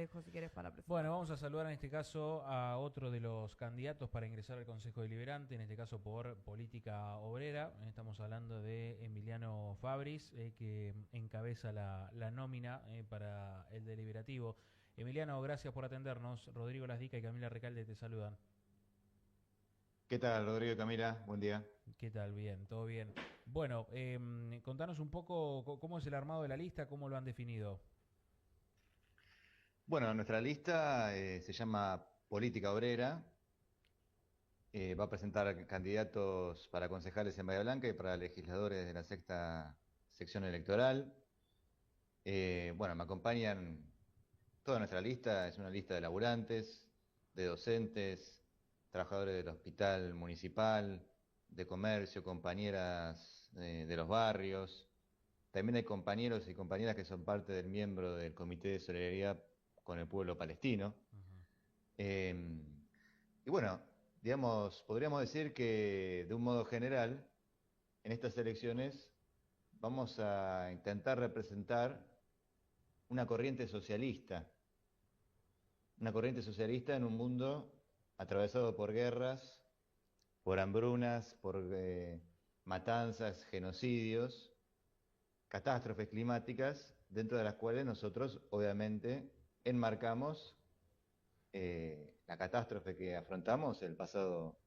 dejo si querés para Bueno, presentar. vamos a saludar en este caso a otro de los candidatos para ingresar al Consejo Deliberante, en este caso por Política Obrera. Estamos hablando de Emiliano Fabris, que encabeza la nómina para el deliberativo. Emiliano, gracias por atendernos. Rodrigo Lasdica y Camila Recalde te saludan. ¿Qué tal, Rodrigo y Camila? Buen día. ¿Qué tal? Bien, todo bien. Bueno, contanos un poco cómo es el armado de la lista, cómo lo han definido. Bueno, nuestra lista se llama Política Obrera. Va a presentar candidatos para concejales en Bahía Blanca y para legisladores de la sexta sección electoral. Bueno, me acompañan toda nuestra lista. Es una lista de laburantes, de docentes, trabajadores del hospital municipal, de comercio, compañeras de los barrios. También hay compañeros y compañeras que son parte del miembro del Comité de Solidaridad con el Pueblo Palestino. Ujú. Eh, y bueno, digamos, podríamos decir que de un modo general, en estas elecciones vamos a intentar representar una corriente socialista, una corriente socialista en un mundo atravesado por guerras, por hambrunas, por matanzas, genocidios, catástrofes climáticas, dentro de las cuales nosotros obviamente enmarcamos la catástrofe que afrontamos el pasado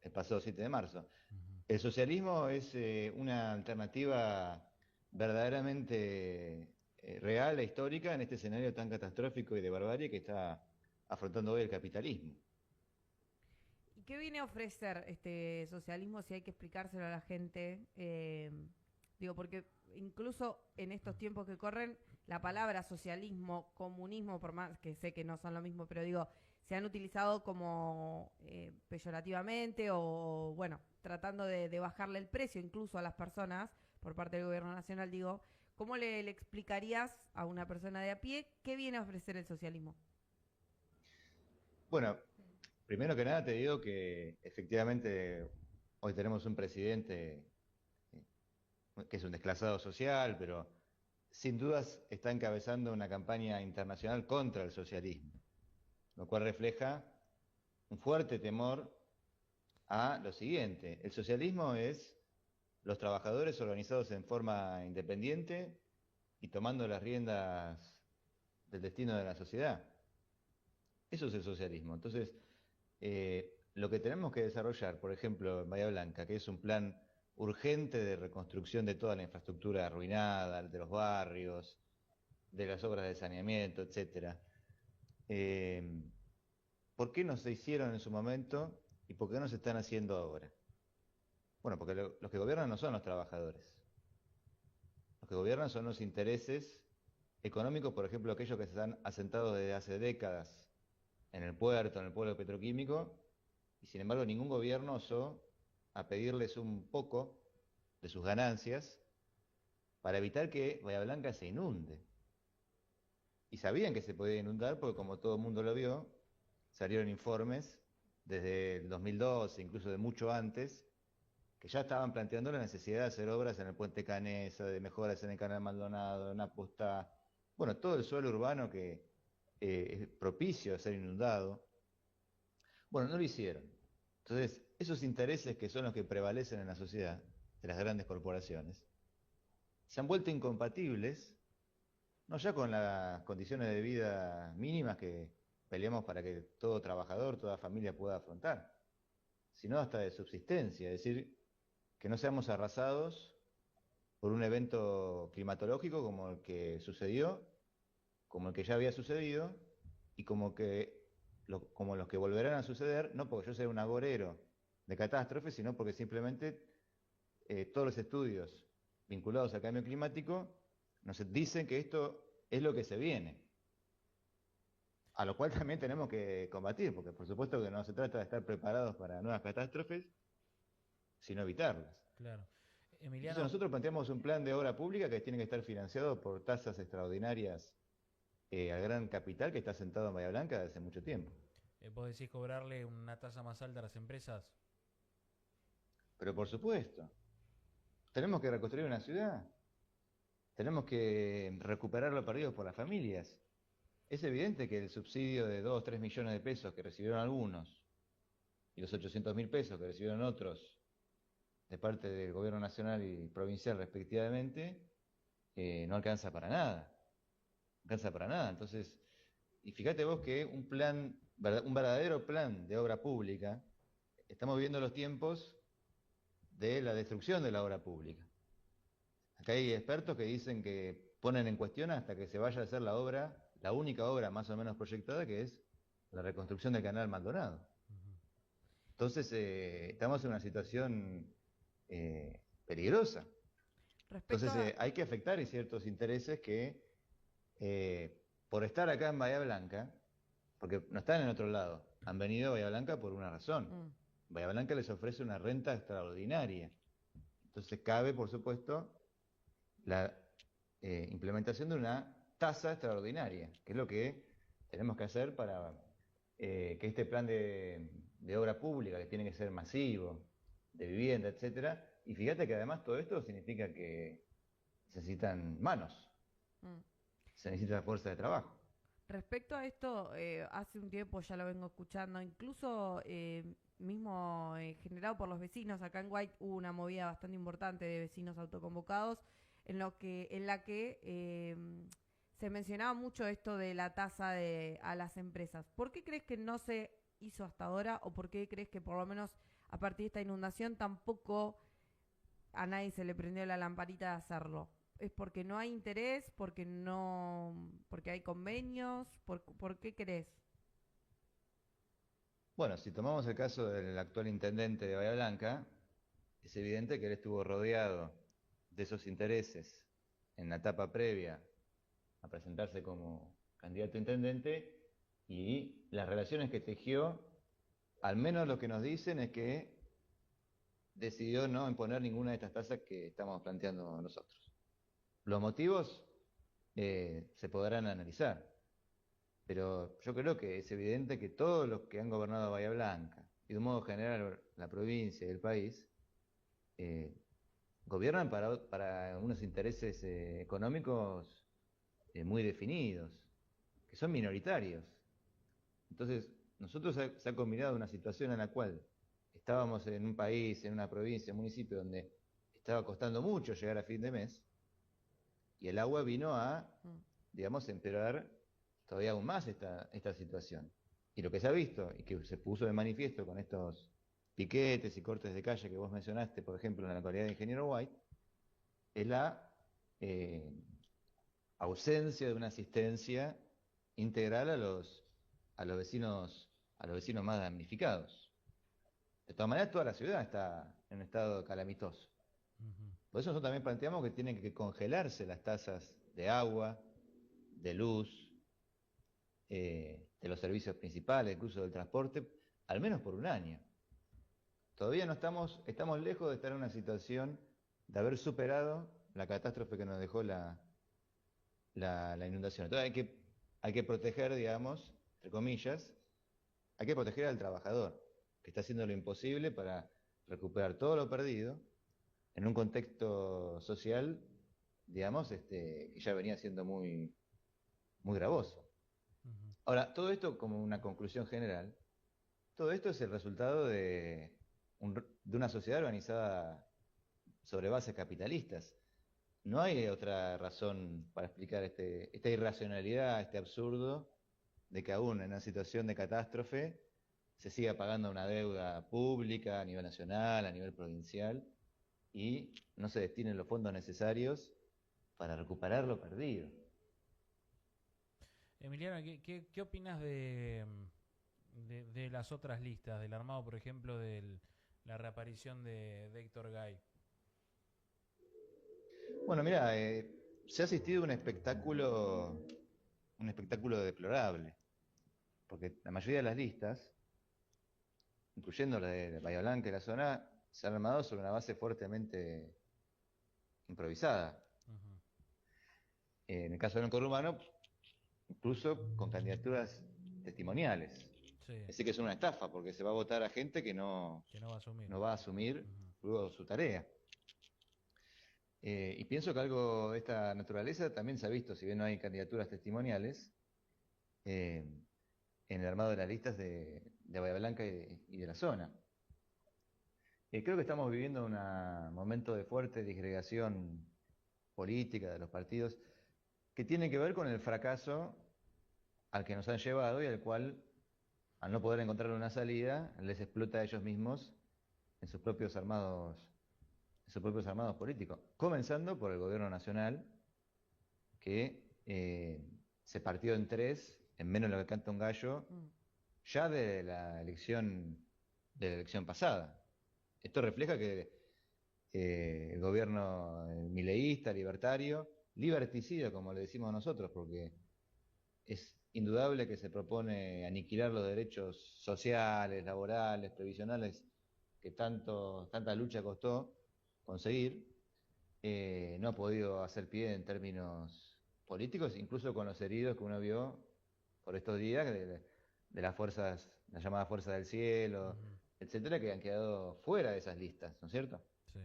7 de marzo. Ujú. El socialismo es una alternativa verdaderamente real e histórica en este escenario tan catastrófico y de barbarie que está afrontando hoy el capitalismo. ¿Y qué viene a ofrecer este socialismo si hay que explicárselo a la gente? Digo, porque incluso en estos tiempos que corren, la palabra socialismo, comunismo, por más que sé que no son lo mismo, pero digo, se han utilizado como peyorativamente o, bueno, tratando de bajarle el precio incluso a las personas por parte del gobierno nacional. Digo, ¿cómo le explicarías a una persona de a pie qué viene a ofrecer el socialismo? Bueno, primero que nada te digo que efectivamente hoy tenemos un presidente eh, que es un desclasado social, pero sin dudas está encabezando una campaña internacional contra el socialismo, lo cual refleja un fuerte temor a lo siguiente: el socialismo es los trabajadores organizados en forma independiente y tomando las riendas del destino de la sociedad. Eso es el socialismo. Entonces, lo que tenemos que desarrollar, por ejemplo, en Bahía Blanca, que es un plan urgente de reconstrucción de toda la infraestructura arruinada, de los barrios, de las obras de saneamiento, etcétera. Eh, ¿Por qué no se hicieron en su momento y por qué no se están haciendo ahora? Bueno, porque los que gobiernan no son los trabajadores. Los que gobiernan son los intereses económicos, por ejemplo, aquellos que se han asentado desde hace décadas en el puerto, en el pueblo petroquímico, y sin embargo ningún gobierno osó a pedirles un poco de sus ganancias para evitar que Bahía Blanca se inunde. Y sabían que se podía inundar porque, como todo el mundo lo vio, salieron informes desde el 2012, incluso de mucho antes, que ya estaban planteando la necesidad de hacer obras en el puente Canesa, de mejoras en el canal Maldonado, en Apostá, bueno, todo el suelo urbano que es propicio a ser inundado. Bueno, no lo hicieron. Entonces, esos intereses que son los que prevalecen en la sociedad, de las grandes corporaciones, se han vuelto incompatibles, no ya con las condiciones de vida mínimas que peleamos para que todo trabajador, toda familia pueda afrontar, sino hasta de subsistencia, es decir, que no seamos arrasados por un evento climatológico como el que sucedió, como el que ya había sucedido y como los que volverán a suceder, no porque yo sea un agorero de catástrofes, sino porque simplemente todos los estudios vinculados al cambio climático nos dicen que esto es lo que se viene, a lo cual también tenemos que combatir, porque por supuesto que no se trata de estar preparados para nuevas catástrofes, sino evitarlas. Claro. Entonces Emiliano, nosotros planteamos un plan de obra pública que tiene que estar financiado por tasas extraordinarias al gran capital que está sentado en Bahía Blanca desde hace mucho tiempo. vos decís cobrarle una tasa más alta a las empresas. Pero por supuesto, tenemos que reconstruir una ciudad, tenemos que recuperar lo perdido por las familias. es evidente que el subsidio de 2 o 3 millones de pesos que recibieron algunos y los 800.000 pesos que recibieron otros de parte del gobierno nacional y provincial respectivamente, no alcanza para nada. No alcanza para nada. Entonces, y fíjate vos que un verdadero plan de obra pública, estamos viviendo los tiempos de la destrucción de la obra pública. Acá hay expertos que dicen que ponen en cuestión hasta que se vaya a hacer la obra, la única obra más o menos proyectada, que es la reconstrucción del Canal Maldonado. Entonces, estamos en una situación peligrosa. Entonces, hay que afectar ciertos intereses que, por estar acá en Bahía Blanca, porque no están en otro lado, han venido a Bahía Blanca por una razón. Bahía Blanca les ofrece una renta extraordinaria. Entonces, cabe, por supuesto, la implementación de una tasa extraordinaria, que es lo que tenemos que hacer para que este plan de obra pública, que tiene que ser masivo, de vivienda, etcétera, y fíjate que además todo esto significa que necesitan manos, se necesita fuerza de trabajo. Respecto a esto, hace un tiempo ya lo vengo escuchando, incluso mismo generado por los vecinos. Acá en White hubo una movida bastante importante de vecinos autoconvocados en la que se mencionaba mucho esto de la tasa a las empresas. ¿Por qué crees que no se hizo hasta ahora, o por qué crees que por lo menos a partir de esta inundación tampoco a nadie se le prendió la lamparita de hacerlo? ¿Es porque no hay interés, porque hay convenios? ¿Por qué crees? Bueno, si tomamos el caso del actual intendente de Bahía Blanca, es evidente que él estuvo rodeado de esos intereses en la etapa previa a presentarse como candidato a intendente, y las relaciones que tejió, al menos lo que nos dicen es que decidió no imponer ninguna de estas tasas que estamos planteando nosotros. Los motivos se podrán analizar, pero yo creo que es evidente que todos los que han gobernado Bahía Blanca, y de un modo general la provincia y el país, gobiernan para unos intereses económicos muy definidos, que son minoritarios. Entonces, nosotros se ha combinado una situación en la cual estábamos en un país, en una provincia, en un municipio donde estaba costando mucho llegar a fin de mes, y el agua vino a, digamos, empeorar todavía aún más esta situación. Y lo que se ha visto, y que se puso de manifiesto con estos piquetes y cortes de calle que vos mencionaste, por ejemplo, en la localidad de Ingeniero White, es la ausencia de una asistencia integral a los vecinos más damnificados. De todas maneras, toda la ciudad está en un estado calamitoso. Por eso nosotros también planteamos que tienen que congelarse las tasas de agua, de luz, de los servicios principales, incluso del transporte, al menos por un año. Todavía no estamos lejos de estar en una situación de haber superado la catástrofe que nos dejó la inundación. Entonces hay que proteger, digamos, entre comillas, hay que proteger al trabajador, que está haciendo lo imposible para recuperar todo lo perdido en un contexto social, digamos, que ya venía siendo muy, muy gravoso. Ahora, todo esto, como una conclusión general, todo esto es el resultado de una sociedad organizada sobre bases capitalistas. No hay otra razón para explicar esta irracionalidad, este absurdo de que aún en una situación de catástrofe se siga pagando una deuda pública a nivel nacional, a nivel provincial, y no se destinen los fondos necesarios para recuperar lo perdido. Emiliano, ¿qué opinas de las otras listas, del armado, por ejemplo, de la reaparición de Héctor Gay? Bueno, mira, se ha asistido a un espectáculo deplorable, porque la mayoría de las listas, incluyendo la de Bahía Blanca y la zona, se han armado sobre una base fuertemente improvisada. En el caso del conurbano, incluso con candidaturas testimoniales. Sí. Es decir, que es una estafa, porque se va a votar a gente que no va a asumir luego su tarea. Y pienso que algo de esta naturaleza también se ha visto, si bien no hay candidaturas testimoniales, eh, en el armado de las listas de Bahía Blanca y de la zona. Creo que estamos viviendo un momento de fuerte disgregación política de los partidos que tiene que ver con el fracaso al que nos han llevado y al cual, al no poder encontrar una salida, les explota a ellos mismos en sus propios armados políticos. Comenzando por el gobierno nacional, que se partió en tres, en menos de lo que canta un gallo, ya de la elección pasada. Esto refleja que el gobierno mileísta, libertario, liberticida, como le decimos nosotros, porque es indudable que se propone aniquilar los derechos sociales, laborales, previsionales, que tanta lucha costó conseguir, no ha podido hacer pie en términos políticos, incluso con los heridos que uno vio por estos días de las fuerzas, las llamadas fuerzas del cielo, etcétera, que han quedado fuera de esas listas, ¿no es cierto? Sí.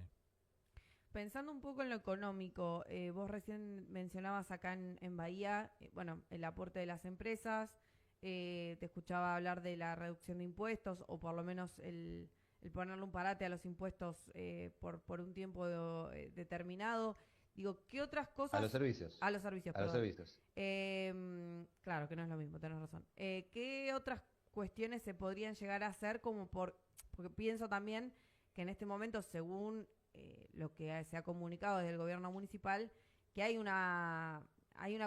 Pensando un poco en lo económico, vos recién mencionabas acá en Bahía, bueno, el aporte de las empresas, te escuchaba hablar de la reducción de impuestos o por lo menos el ponerle un parate a los impuestos por un tiempo determinado. Digo, ¿qué otras cosas? A los servicios. A los servicios, A los perdón. servicios. Claro que no es lo mismo, tenés razón. ¿Qué otras cuestiones se podrían llegar a hacer porque pienso también que en este momento, según lo que se ha comunicado desde el gobierno municipal, que hay una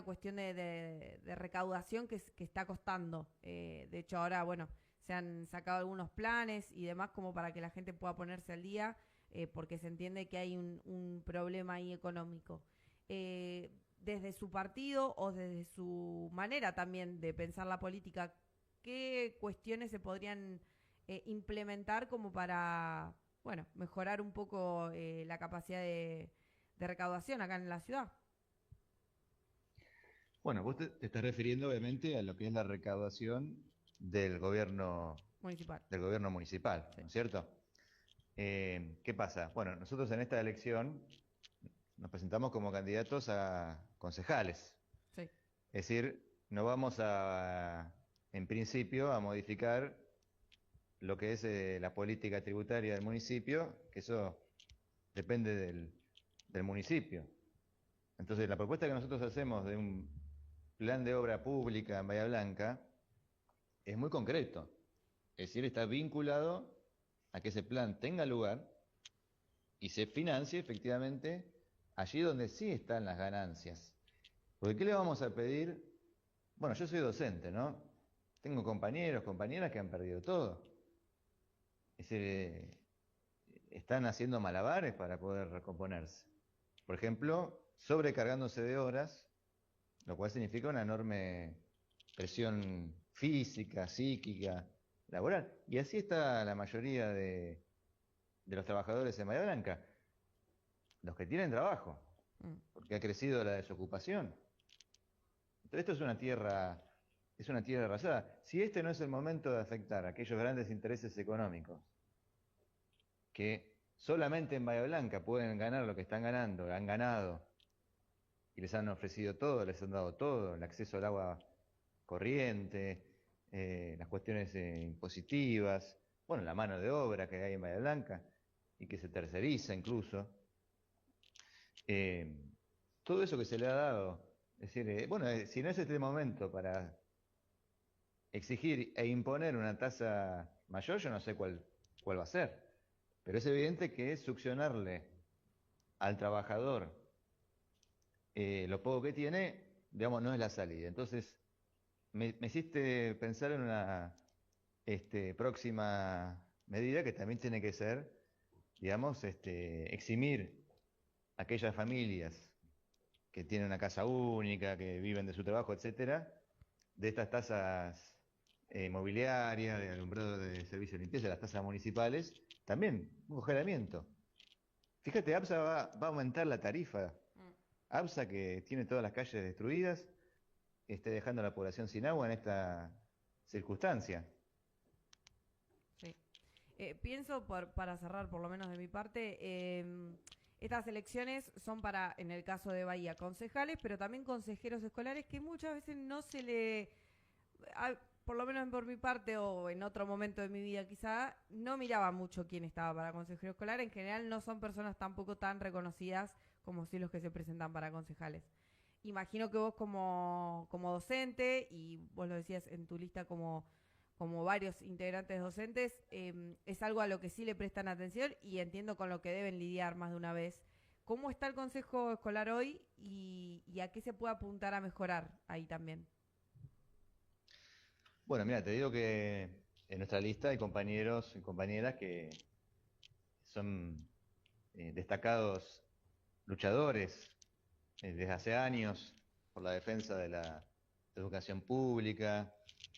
cuestión de recaudación que está costando. De hecho, ahora, bueno, se han sacado algunos planes y demás como para que la gente pueda ponerse al día, porque se entiende que hay un problema ahí económico. Desde su partido o desde su manera también de pensar la política, ¿qué cuestiones se podrían implementar como para, bueno, mejorar un poco la capacidad de recaudación acá en la ciudad? Bueno, vos te estás refiriendo obviamente a lo que es la recaudación del gobierno municipal, sí. ¿No es cierto? ¿Qué pasa? Bueno, nosotros en esta elección nos presentamos como candidatos a concejales. Sí. Es decir, no vamos en principio, a modificar lo que es la política tributaria del municipio, que eso depende del municipio. Entonces, la propuesta que nosotros hacemos de un plan de obra pública en Bahía Blanca es muy concreto. Es decir, está vinculado a que ese plan tenga lugar y se financie efectivamente allí donde sí están las ganancias. Porque ¿qué le vamos a pedir? Bueno, yo soy docente, ¿no? Tengo compañeros, compañeras que han perdido todo. Es decir, están haciendo malabares para poder recomponerse. Por ejemplo, sobrecargándose de horas, lo cual significa una enorme presión física, psíquica, laboral. Y así está la mayoría de los trabajadores en Bahía Blanca. Los que tienen trabajo, porque ha crecido la desocupación. Entonces esto es una tierra arrasada. Si este no es el momento de afectar a aquellos grandes intereses económicos que solamente en Bahía Blanca pueden ganar lo que están ganando, han ganado, y les han ofrecido todo, les han dado todo, el acceso al agua corriente, las cuestiones impositivas, bueno, la mano de obra que hay en Bahía Blanca y que se terceriza incluso. Todo eso que se le ha dado, es decir, bueno, si no es este momento para exigir e imponer una tasa mayor, yo no sé cuál va a ser, pero es evidente que succionarle al trabajador lo poco que tiene, digamos, no es la salida. Entonces, me hiciste pensar en una próxima medida que también tiene que ser, digamos, eximir a aquellas familias que tienen una casa única, que viven de su trabajo, etcétera, de estas tasas mobiliarias, de alumbrado de servicio de limpieza, las tasas municipales, también un congelamiento. Fíjate, APSA va a aumentar la tarifa. APSA, que tiene todas las calles destruidas, dejando a la población sin agua en esta circunstancia. Sí. Pienso, para cerrar por lo menos de mi parte, estas elecciones son para, en el caso de Bahía, concejales, pero también consejeros escolares que muchas veces no se le por lo menos por mi parte o en otro momento de mi vida quizá, no miraba mucho quién estaba para consejero escolar. En general no son personas tampoco tan reconocidas como sí los que se presentan para concejales. Imagino que vos como docente, y vos lo decías en tu lista como varios integrantes docentes, es algo a lo que sí le prestan atención y entiendo con lo que deben lidiar más de una vez. ¿Cómo está el consejo escolar hoy y a qué se puede apuntar a mejorar ahí también? Bueno, mira, te digo que en nuestra lista hay compañeros y compañeras que son destacados luchadores desde hace años por la defensa de la educación pública,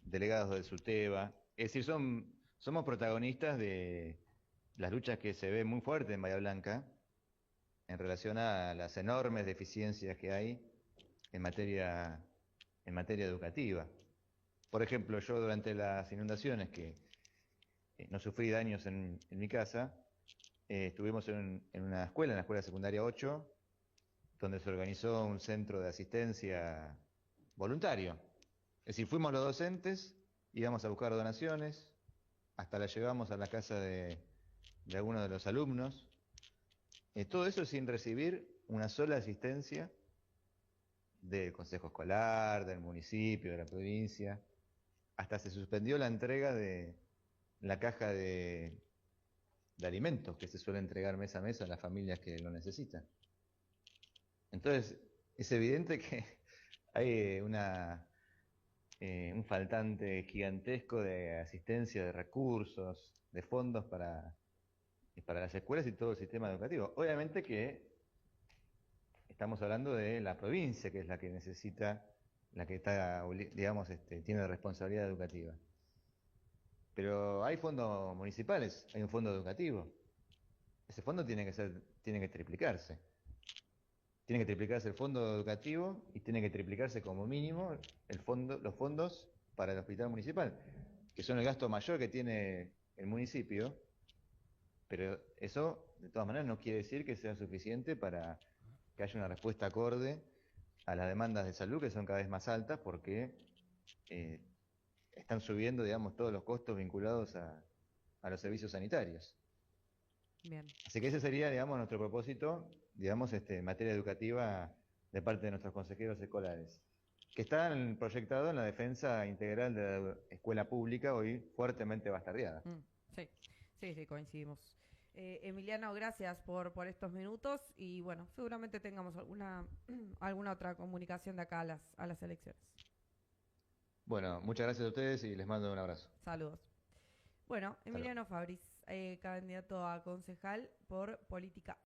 delegados del SUTEBA. Es decir, somos protagonistas de las luchas que se ven muy fuertes en Bahía Blanca en relación a las enormes deficiencias que hay en materia educativa. Por ejemplo, yo durante las inundaciones, que no sufrí daños en mi casa, estuvimos en una escuela, en la escuela secundaria 8, donde se organizó un centro de asistencia voluntario. Es decir, fuimos los docentes, íbamos a buscar donaciones, hasta la llevamos a la casa de algunos de los alumnos. Todo eso sin recibir una sola asistencia del consejo escolar, del municipio, de la provincia. Hasta se suspendió la entrega de la caja de alimentos que se suele entregar mes a mes a las familias que lo necesitan. Entonces, es evidente que hay un faltante gigantesco de asistencia, de recursos, de fondos para las escuelas y todo el sistema educativo. Obviamente que estamos hablando de la provincia, que es la que necesita, la que está, digamos, tiene responsabilidad educativa. Pero hay fondos municipales, hay un fondo educativo. Ese fondo tiene que triplicarse. Tiene que triplicarse el fondo educativo y tiene que triplicarse como mínimo los fondos para el hospital municipal, que son el gasto mayor que tiene el municipio, pero eso de todas maneras no quiere decir que sea suficiente para que haya una respuesta acorde a las demandas de salud, que son cada vez más altas porque están subiendo, digamos, todos los costos vinculados a los servicios sanitarios. Bien. Así que ese sería, digamos, nuestro propósito, digamos, en materia educativa de parte de nuestros consejeros escolares, que están proyectados en la defensa integral de la escuela pública, hoy fuertemente bastardeada. Sí, coincidimos. Emiliano, gracias por estos minutos y bueno, seguramente tengamos alguna otra comunicación de acá a las elecciones. Bueno, muchas gracias a ustedes y les mando un abrazo. Saludos. Bueno, Emiliano Fabris, candidato a concejal por Política